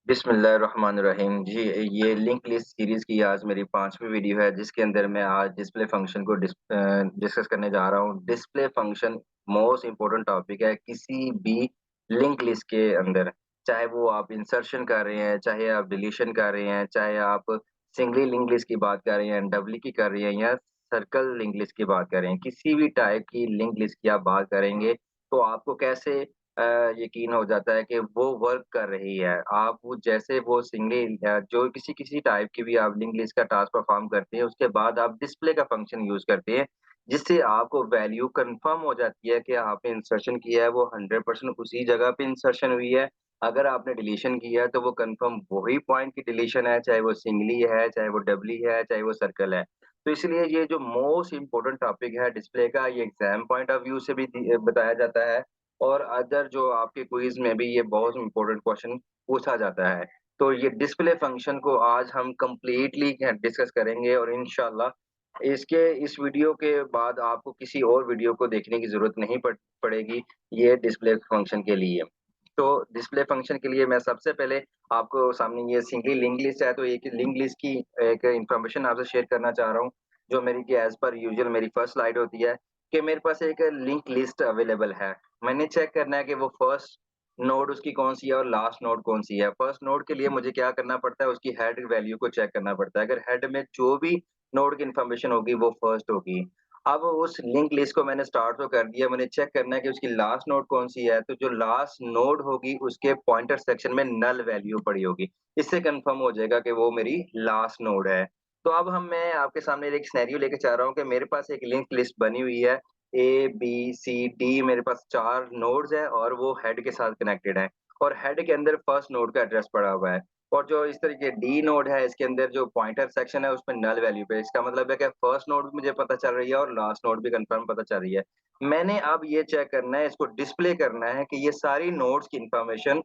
बिस्मिल्लाहिर्रहमानिर्रहीम। जी, ये link list series की आज मेरी 5वीं वीडियो है, जिसके अंदर मैं आज डिस्प्ले फ़ंक्शन को डिस्कस करने जा रहा हूँ। Display function most important topic है किसी भी लिंक लिस्ट के अंदर। चाहे वो आप इंसर्शन कर रहे हैं, चाहे आप डिलीशन कर रहे हैं, चाहे आप सिंगली लिंक लिस्ट की बात कर रहे हैं, डबली की कर रहे हैं या सर्कल लिंक लिस्ट की बात कर रहे हैं। किसी भी टाइप की लिंक लिस्ट की आप बात करेंगे, तो आपको कैसे यकीन हो जाता है कि वो वर्क कर रही है। आप वो जैसे वो सिंगल जो किसी-किसी टाइप की भी आप लिंक लिस्ट का टास्क परफ़ॉर्म करते हैं, उसके बाद आप डिस्प्ले का फ़ंक्शन यूज़ करते हैं, जिससे आपको वैल्यू कन्फर्म हो जाती है कि आपने इंसर्शन किया है, वो 100% उसी जगह पे इंसर्शन हुई है। अगर आपने डिलीशन किया है, तो वो कन्फर्म वही पॉइंट की डिलीशन है, चाहे वो सिंगली है, चाहे वो डबली है, चाहे वो सर्कल है। तो इसलिए ये जो मोस्ट इम्पोर्टेंट टॉपिक है डिस्प्ले का, ये एग्ज़ाम पॉइंट ऑफ व्यू से भी बताया जाता है और अदर जो आपके क्विज़ में भी ये बहुत इम्पोर्टेंट क्वेश्चन पूछा जाता है। तो ये डिस्प्ले फ़ंक्शन को आज हम कंप्लीटली डिस्कस करेंगे और इंशाअल्लाह इस वीडियो के बाद आपको किसी और वीडियो को देखने की ज़रूरत नहीं पड़ेगी, ये डिस्प्ले फ़ंक्शन के लिए। तो डिस्प्ले फ़ंक्शन के लिए मैं सबसे पहले आपको सामने ये सिंगली लिंक लिस्ट है, तो एक लिंक लिस्ट की एक इन्फॉर्मेशन आपसे शेयर करना चाह रहा हूँ, जो मेरी कि एज़ पर यूजुअल मेरी फर्स्ट स्लाइड होती है कि मेरे पास एक लिंक लिस्ट अवेलेबल है। मैंने चेक करना है कि वो फर्स्ट नोड उसकी कौन-सी है और लास्ट नोड कौन-सी है। फर्स्ट नोड के लिए मुझे क्या करना पड़ता है, उसकी हेड वैल्यू को चेक करना पड़ता है। अगर हेड में जो भी नोड की इन्फॉर्मेशन होगी, वो फर्स्ट होगी। अब उस लिंक लिस्ट को मैंने स्टार्ट तो कर दिया, मैंने चेक करना है कि उसकी लास्ट नोड कौन-सी है, तो जो लास्ट नोड होगी, उसके पॉइंटर सेक्शन में नल वैल्यू पड़ी होगी। इससे कन्फर्म हो जाएगा कि वो मेरी लास्ट नोड है। तो अब मैं आपके सामने एक सिनेरियो लेके जा रहा हूँ कि मेरे पास एक लिंक लिस्ट बनी हुई है ए, बी, सी, डी मेरे पास 4 नोड्स हैं और वो हेड के साथ कनेक्टेड हैं और हेड के अंदर फर्स्ट नोड का एड्रेस पड़ा हुआ है और जो इस तरीके डी नोड है इसके अंदर जो पॉइंटर सेक्शन है उसमें नल वैल्यू पे इसका मतलब है कि फर्स्ट नोड भी मुझे पता चल रही है और लास्ट नोड भी कंफर्म पता चल रही है। मैंने अब ये चेक करना है, इसको डिस्प्ले करना है कि ये सारी नोड्स की इन्फॉर्मेशन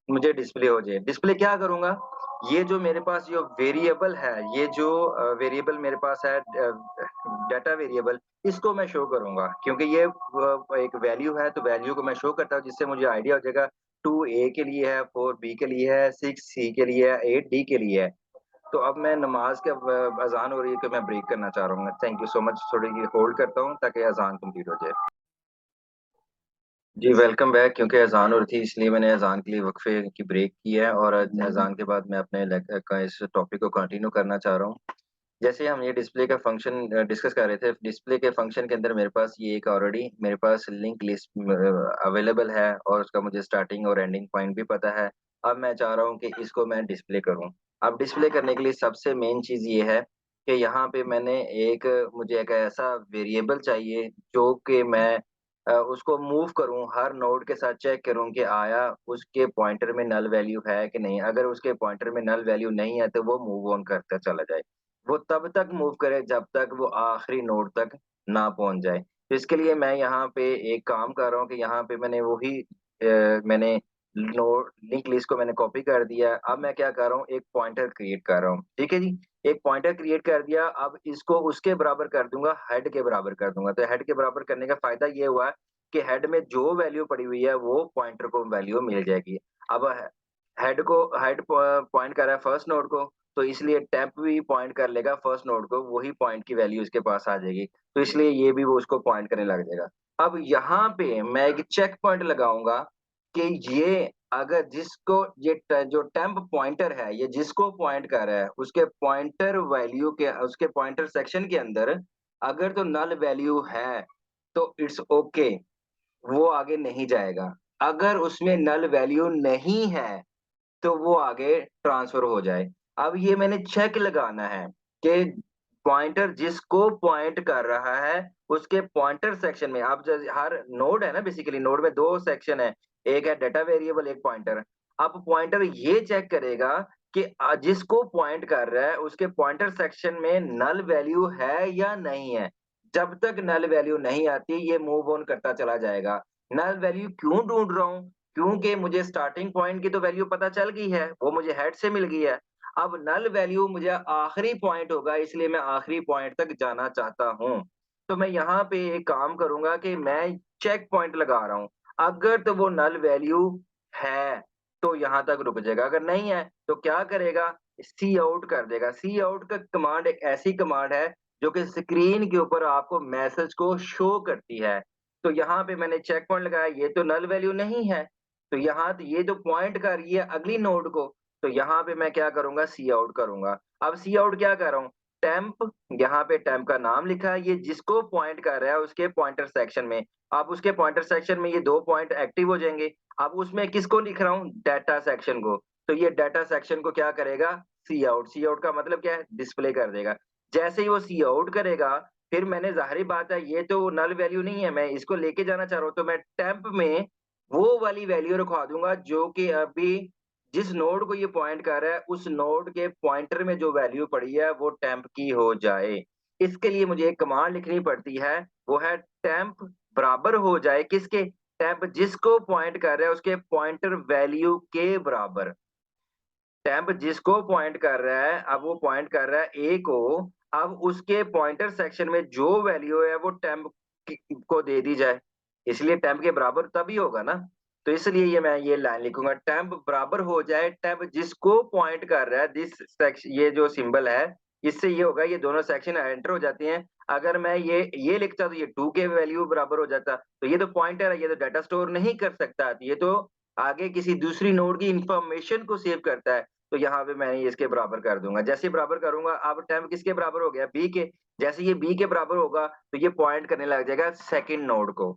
मुझे डिस्प्ले हो जाए। डिस्प्ले क्या करूँगा? ये जो मेरे पास जो वेरिएबल है, ये जो वेरिएबल मेरे पास है डाटा वेरिएबल इसको मैं शो करूँगा क्योंकि ये एक वैल्यू है तो वैल्यू को मैं शो करता हूँ जिससे मुझे आइडिया हो जाएगा 2 ए के लिए है, 4 बी के लिए है, 6 सी के लिए है, 8 डी के लिए है। तो अब मैं नमाज़ के अज़ान हो रही है तो मैं ब्रेक करना चाह रहा हूँ। थैंक यू सो मच थोड़ी देर होल्ड करता हूँ ताकि अज़ान कंप्लीट हो जाए। जी, वेलकम बैक क्योंकि अज़ान हो रही थी इसलिए मैंने अज़ान के लिए वक़फ़े की ब्रेक की है और अज़ान के बाद मैं अपने इस टॉपिक को कंटिन्यू करना चाह रहा हूँ। जैसे हम ये डिस्प्ले का फ़ंक्शन डिस्कस कर रहे थे, डिस्प्ले के फ़ंक्शन के अंदर मेरे पास ये एक ऑलरेडी मेरे पास लिंक लिस्ट अवेलेबल है और उसका मुझे स्टार्टिंग और एंडिंग पॉइंट भी पता है। अब मैं चाह रहा हूँ कि इसको मैं डिस्प्ले करूँ। अब डिस्प्ले करने के लिए सबसे मेन चीज़ ये है कि यहाँ पे मुझे एक ऐसा वेरिएबल चाहिए जो कि मैं उसको मूव करूँ, हर नोड के साथ चेक करूँ कि आया उसके पॉइंटर में नल वैल्यू है कि नहीं? अगर उसके पॉइंटर में नल वैल्यू नहीं है, तो वो मूव ऑन करता चला जाए। वो तब तक मूव करे जब तक वो आखिरी नोड तक ना पहुँच जाए। तो इसके लिए मैं यहाँ पे एक काम कर रहा हूँ कि यहाँ पे मैंने नोड लिंक लिस्ट को मैंने कॉपी कर दिया है। अब मैं क्या कर रहा हूँ, एक पॉइंटर क्रिएट कर रहा हूँ। ठीक है जी? एक पॉइंटर क्रिएट कर दिया, अब इसको उसके बराबर कर दूँगा, हेड के बराबर कर दूँगा। तो हेड के बराबर करने का फ़ायदा ये हुआ कि हेड में जो वैल्यू पड़ी हुई है, वो पॉइंटर को वैल्यू मिल जाएगी। अब हेड पॉइंट कर रहा है फर्स्ट नोड को, तो इसलिए टैप भी पॉइंट कर लेगा फर्स्ट नोड को, वही पॉइंट की वैल्यू इसके पास आ जाएगी। तो इसलिए ये भी वो उसको पॉइंट करने लग जाएगा। अब यहाँ पे मैं एक चेक पॉइंट लगाऊँगा कि ये अगर जिसको ये जो टेम्प पॉइंटर है, ये जिसको पॉइंट कर रहा है, उसके पॉइंटर सेक्शन के अंदर अगर तो नल वैल्यू है, तो इट्स ओके, वो आगे नहीं जाएगा। अगर उसमें नल वैल्यू नहीं है, तो वो आगे ट्रांसफ़र हो जाए। अब ये मैंने चेक लगाना है कि पॉइंटर जिसको पॉइंट कर रहा है, उसके पॉइंटर सेक्शन में अब जैसे हर नोड है ना बेसिकली नोड में 2 सेक्शन है, एक है डेटा वेरिएबल, एक पॉइंटर। अब पॉइंटर ये चेक करेगा कि जिसको पॉइंट कर रहा है, उसके पॉइंटर सेक्शन में नल वैल्यू है या नहीं है। जब तक नल वैल्यू नहीं आती, ये मूव ऑन करता चला जाएगा। नल वैल्यू क्यों ढूँढ रहा हूँ? क्योंकि मुझे स्टार्टिंग पॉइंट की तो वैल्यू पता चल गई है, वो मुझे हेड से मिल गई है। अब नल वैल्यू मुझे आखिरी पॉइंट होगा इसलिए मैं आखिरी पॉइंट तक जाना चाहता हूँ। तो मैं यहाँ पे एक काम करूँगा कि मैं चेक पॉइंट लगा रहा हूँ। अगर तो वो नल वैल्यू है, तो यहाँ तक रुक जाएगा, अगर नहीं है तो क्या करेगा, सी आउट कर देगा। सी आउट का कमांड एक ऐसी कमांड है जो कि स्क्रीन के ऊपर आपको मैसेज को शो करती है। तो यहाँ पे मैंने चेक पॉइंट लगाया, ये तो नल वैल्यू नहीं है, तो यहाँ ये जो पॉइंट कर रही है अगली नोड को, तो यहाँ पे मैं क्या करूंगा, सी आउट करूंगा। अब सी आउट क्या कर रहा हूँ, टेम्प, यहाँ पे टेम्प का नाम लिखा है, ये जिसको पॉइंट कर रहा है उसके पॉइंटर सेक्शन में। अब उसके पॉइंटर सेक्शन में ये 2 पॉइंट एक्टिव हो जाएंगे। अब उसमें किसको लिख रहा हूँ, डाटा सेक्शन को, तो ये डाटा सेक्शन को क्या करेगा, सी आउट। सी आउट का मतलब क्या है, डिस्प्ले कर देगा। जैसे ही वो सी आउट करेगा, फिर मैंने जाहिर बात है ये तो नल वैल्यू नहीं है, मैं इसको लेके जाना चाह रहा हूँ, तो मैं टेम्प में वो वाली वैल्यू रखवा दूंगा जो कि अभी जिस नोड को ये पॉइंट कर रहा है उस नोड के पॉइंटर में जो वैल्यू पड़ी है वो टेम्प की हो जाए। इसके लिए मुझे एक कमांड लिखनी पड़ती है, वो है टेम्प बराबर हो जाए किसके, टेम्प जिसको पॉइंट कर रहा है उसके पॉइंटर वैल्यू के बराबर। टेम्प जिसको पॉइंट कर रहा है, अब वो पॉइंट कर रहा है ए को, अब उसके पॉइंटर सेक्शन में जो वैल्यू है वो टेम्प को दे दी जाए, इसलिए टेम्प के बराबर तभी होगा ना। तो इसलिए ये मैं ये लाइन लिखूंगा, टेम्प बराबर हो जाए टेम्प जिसको पॉइंट कर रहा है, दिस सेक्शन, ये जो सिंबल है इससे ये होगा, ये दोनों सेक्शन एंटर हो जाते हैं। अगर मैं ये लिखता तो ये 2 के वैल्यू बराबर हो जाता, तो ये तो पॉइंटर है, ये तो डाटा स्टोर नहीं कर सकता, ये तो आगे किसी दूसरी नोड की इंफॉर्मेशन को सेव करता है। तो यहाँ पे मैं इसके बराबर कर दूंगा, जैसे ही बराबर करूंगा, अब टेम्प किसके बराबर हो गया, बी के। जैसे ये बी के बराबर होगा तो ये पॉइंट करने लग जाएगा सेकंड नोड को।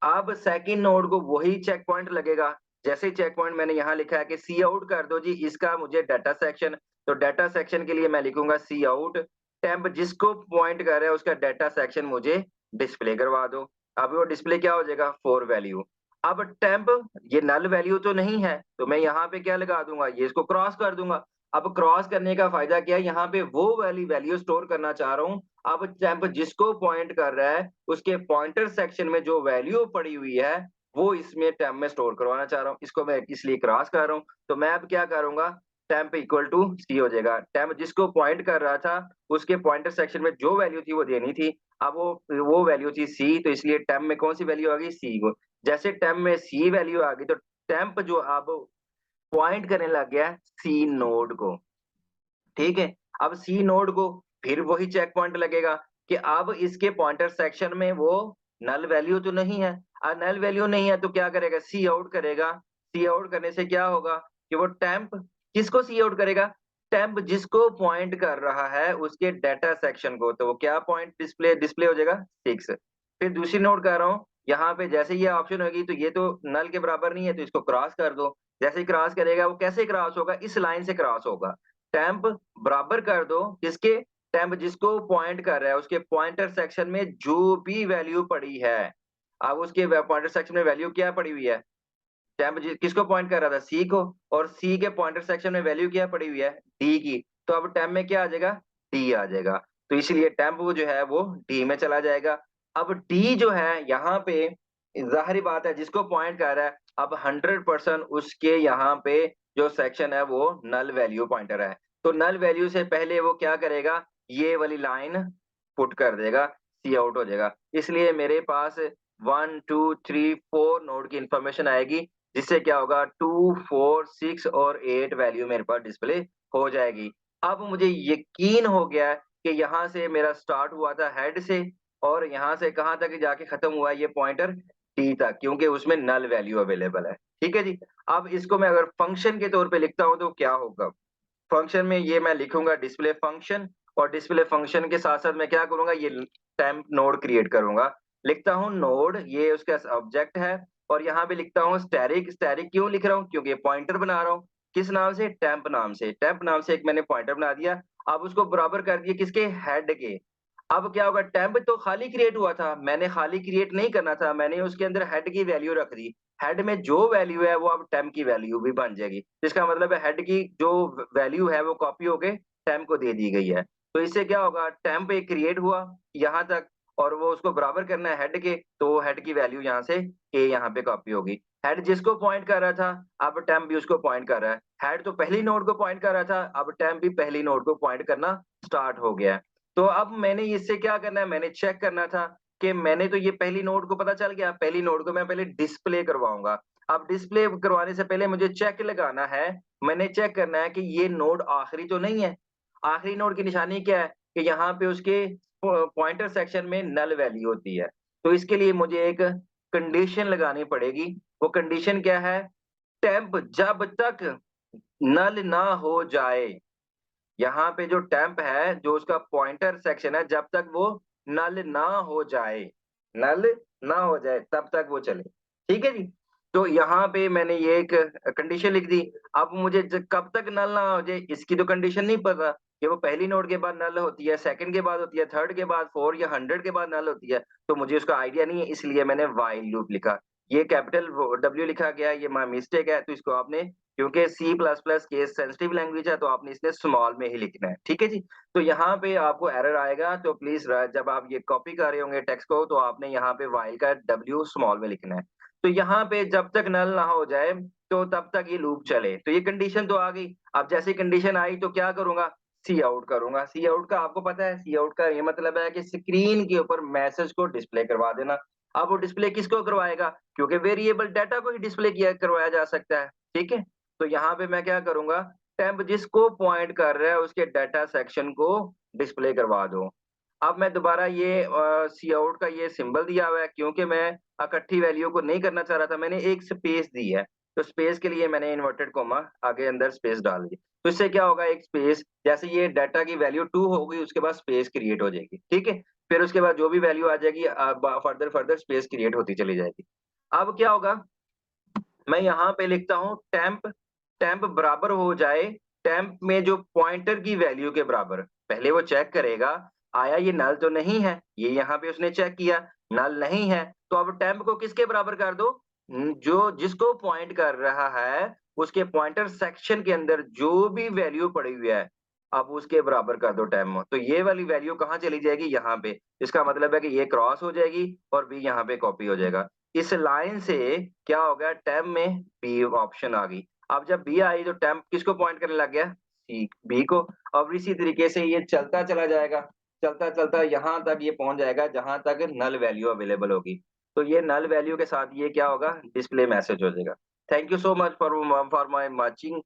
अब सेकंड नोड को वही चेक पॉइंट लगेगा, जैसे चेक पॉइंट मैंने यहाँ लिखा है कि सी आउट कर दो जी इसका मुझे डाटा सेक्शन, तो डाटा सेक्शन के लिए मैं लिखूंगा सी आउट, टेम्प जिसको पॉइंट कर रहा है उसका डाटा सेक्शन मुझे डिस्प्ले करवा दो। अब वो डिस्प्ले क्या हो जाएगा, 4 वैल्यू। अब टेम्प ये नल वैल्यू तो नहीं है, तो मैं यहाँ पे क्या लगा दूंगा, ये इसको क्रॉस कर दूंगा। अब क्रॉस करने का फायदा क्या है, यहाँ पे वो वाली वैल्यू स्टोर करना चाह रहा हूँ। अब टेम्प जिसको पॉइंट कर रहा है उसके पॉइंटर सेक्शन में जो वैल्यू पड़ी हुई है वो इसमें टेम्प में स्टोर करवाना चाह रहा हूँ, इसको मैं इसलिए क्रॉस कर रहा हूँ। तो मैं अब क्या करूंगा, टेम्प इक्वल टू सी हो जाएगा, टेम्प जिसको पॉइंट कर रहा था उसके पॉइंटर सेक्शन में जो वैल्यू थी वो देनी थी, अब वो वैल्यू थी सी, तो इसलिए टेम्प में कौन सी वैल्यू आ गई, सी को। जैसे टेम्प में सी वैल्यू आ गई तो टेम्प जो अब पॉइंट करने लग गया सी नोड को, ठीक है। अब सी नोड को फिर वही चेक पॉइंट लगेगा कि अब इसके पॉइंटर सेक्शन में वो नल वैल्यू तो नहीं है, नल वैल्यू नहीं है तो क्या करेगा, सी आउट करेगा। सी आउट करने से क्या होगा कि वो टेम्प किसको सी आउट करेगा, टेम्प जिसको पॉइंट कर रहा है उसके डाटा सेक्शन को, तो वो क्या पॉइंट डिस्प्ले डिस्प्ले हो जाएगा 6। फिर दूसरी नोट कर रहा हूँ, यहाँ पे जैसे ये ऑप्शन होगी तो ये तो नल के बराबर नहीं है तो इसको क्रॉस कर दो। जैसे ही क्रॉस करेगा वो कैसे क्रॉस होगा, इस लाइन से क्रॉस होगा। टेम्प बराबर कर दो किसके, टेम्प जिसको पॉइंट कर रहा है उसके पॉइंटर सेक्शन में जो भी वैल्यू पड़ी है। अब उसके पॉइंटर सेक्शन में वैल्यू क्या पड़ी हुई है, टेम्प किसको पॉइंट कर रहा था, सी को, और सी के पॉइंटर सेक्शन में वैल्यू क्या पड़ी हुई है, डी की। तो अब टेम्प में क्या आ जाएगा, डी आ जाएगा, तो इसलिए टेम्प वो जो है वो डी में चला जाएगा। अब डी जो है यहाँ पे जाहिर बात है जिसको पॉइंट कर रहा है, अब 100% उसके यहाँ पे जो सेक्शन है वो नल वैल्यू पॉइंटर है, तो नल वैल्यू से पहले वो क्या करेगा, ये वाली लाइन पुट कर देगा, सी आउट हो जाएगा। इसलिए मेरे पास 1 2 3 4 नोड की इंफॉर्मेशन आएगी, जिससे क्या होगा 2 4 6 और 8 वैल्यू मेरे पास डिस्प्ले हो जाएगी। अब मुझे यकीन हो गया है कि यहाँ से मेरा स्टार्ट हुआ था हेड से और यहाँ से कहाँ तक जाके खत्म हुआ है ये पॉइंटर टी तक, क्योंकि उसमें नल वैल्यू अवेलेबल है। ठीक है जी। अब इसको मैं अगर फंक्शन के तौर पे लिखता हूँ तो क्या होगा, फंक्शन में ये मैं लिखूंगा डिस्प्ले फंक्शन, और डिस्प्ले फंक्शन के साथ साथ मैं क्या करूंगा, ये टेम्प नोड क्रिएट करूंगा। लिखता हूँ नोड, ये उसका ऑब्जेक्ट है, और यहाँ पे लिखता हूँ स्टैरिक। स्टैरिक क्यों लिख रहा हूँ, क्योंकि पॉइंटर बना रहा हूँ, किस नाम से, टेम्प नाम से। टेम्प नाम से एक मैंने पॉइंटर बना दिया। अब उसको बराबर कर दिया किसके, हेड के। अब क्या होगा, टेम्प तो खाली क्रिएट हुआ था, मैंने खाली क्रिएट नहीं करना था, मैंने उसके अंदर हेड की वैल्यू रख दी। हेड में जो वैल्यू है वो अब टेम्प की वैल्यू भी बन जाएगी, जिसका मतलब है हेड की जो वैल्यू है वो कॉपी होके टेम्प को दे दी गई है। तो इससे क्या होगा, टेम्प एक क्रिएट हुआ यहाँ तक, और वो उसको बराबर करना है हेड के, तो हेड की वैल्यू यहाँ से ए यहाँ पे कॉपी होगी। हेड जिसको पॉइंट कर रहा था, अब टेम्प भी उसको पॉइंट कर रहा है। हेड तो पहली नोड को पॉइंट कर रहा था, अब टेम्प भी पहली नोड को पॉइंट करना स्टार्ट हो गया है। तो अब मैंने इससे क्या करना है, मैंने चेक करना था कि मैंने तो ये पहली नोड को पता चल गया, पहली नोड को मैं पहले डिस्प्ले करवाऊंगा। अब डिस्प्ले करवाने से पहले मुझे चेक लगाना है, मैंने चेक करना है कि ये नोड आखिरी तो नहीं है। आखिरी नोड की निशानी क्या है कि यहाँ पे उसके पॉइंटर सेक्शन में नल वैल्यू होती है। तो इसके लिए मुझे एक कंडीशन लगानी पड़ेगी। वो कंडीशन क्या है? टेम्प जब तक नल ना हो जाए, यहाँ पे जो टेम्प है, जो उसका पॉइंटर सेक्शन है, जब तक वो नल ना हो जाए, नल ना हो जाए तब तक वो चले। ठीक है जी? तो यहाँ पे मैंने ये एक कंडीशन लिख दी। अब मुझे कब तक नल ना हो जाए इसकी तो कंडीशन नहीं पता कि वो पहली नोड के बाद नल होती है, सेकंड के बाद होती है, थर्ड के बाद, 4 या 100 के बाद नल होती है। तो मुझे उसका आइडिया नहीं है, इसलिए मैंने व्हाइल लूप लिखा। ये कैपिटल डब्ल्यू लिखा गया है, ये माय मिस्टेक है, तो इसको आपने, क्योंकि C plus plus case sensitive language है, तो आपने इसने स्मॉल में ही लिखना है। ठीक है जी? तो यहाँ पे आपको एरर आएगा, तो प्लीज जब आप ये कॉपी कर रहे होंगे टेक्स्ट को, तो आपने यहाँ पे व्हाइल का डब्ल्यू स्मॉल में लिखना है। तो यहाँ पे जब तक नल ना हो जाए, तो तब तक ये लूप चले। तो ये कंडीशन तो आ गई। अब जैसे कंडीशन आई तो क्या करूंगा? सी आउट करूंगा। सी आउट का आपको पता है, सी आउट का ये मतलब है कि स्क्रीन के ऊपर मैसेज को डिस्प्ले करवा देना। अब वो डिस्प्ले किसको करवाएगा? क्योंकि वेरिएबल डाटा को ही डिस्प्ले किया करवाया जा सकता है। ठीक है? तो यहाँ पे मैं क्या करूंगा? टेम्प जिसको पॉइंट कर रहा है उसके डाटा सेक्शन को डिस्प्ले करवा दो। अब मैं दोबारा ये सी आउट का ये सिंबल दिया हुआ है, क्योंकि मैं इकट्ठी वैल्यू को नहीं करना चाह रहा था, मैंने एक स्पेस दी है। तो स्पेस के लिए मैंने इन्वर्टेड कोमा आगे अंदर स्पेस डाल दी। तो इससे क्या होगा, एक स्पेस, जैसे ये डाटा की वैल्यू 2 होगी उसके बाद स्पेस क्रिएट हो जाएगी। ठीक है? फिर उसके बाद जो भी वैल्यू आ जाएगी फर्दर फर्दर स्पेस क्रिएट होती चली जाएगी। अब क्या होगा, मैं यहाँ पे लिखता हूँ टेम्प, टेम्प बराबर हो जाए, टेम्प में जो पॉइंटर की वैल्यू के बराबर। पहले वो चेक करेगा, आया ये नल तो नहीं है, ये यहाँ पे उसने चेक किया, नल नहीं है, तो अब टेम्प को किसके बराबर कर दो? जो जिसको पॉइंट कर रहा है, उसके पॉइंटर सेक्शन के अंदर जो भी वैल्यू पड़ी हुई है, अब उसके बराबर कर दो टेम्प। तो ये वाली वैल्यू कहाँ चली जाएगी? यहाँ पे। इसका मतलब है कि ये क्रॉस हो जाएगी और बी यहाँ पे कॉपी हो जाएगा। इस लाइन से क्या हो गया, टेम्प में बी ऑप्शन आ गई। अब जब बी आई तो टेम्प किसको पॉइंट करने लग गया? सी बी को। अब इसी तरीके से ये चलता चला जाएगा, चलता चलता यहाँ तक ये पहुंच जाएगा जहां तक नल वैल्यू अवेलेबल होगी। तो ये नल वैल्यू के साथ ये क्या होगा, डिस्प्ले मैसेज हो जाएगा। Thank you so much for my watching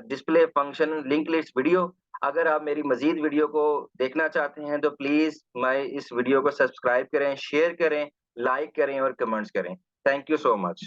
display function link list video. अगर आप मेरी मजीद वीडियो को देखना चाहते हैं तो प्लीज मैं इस वीडियो को सब्सक्राइब करें, शेयर करें, लाइक करें और कमेंट्स करें। Thank you so much.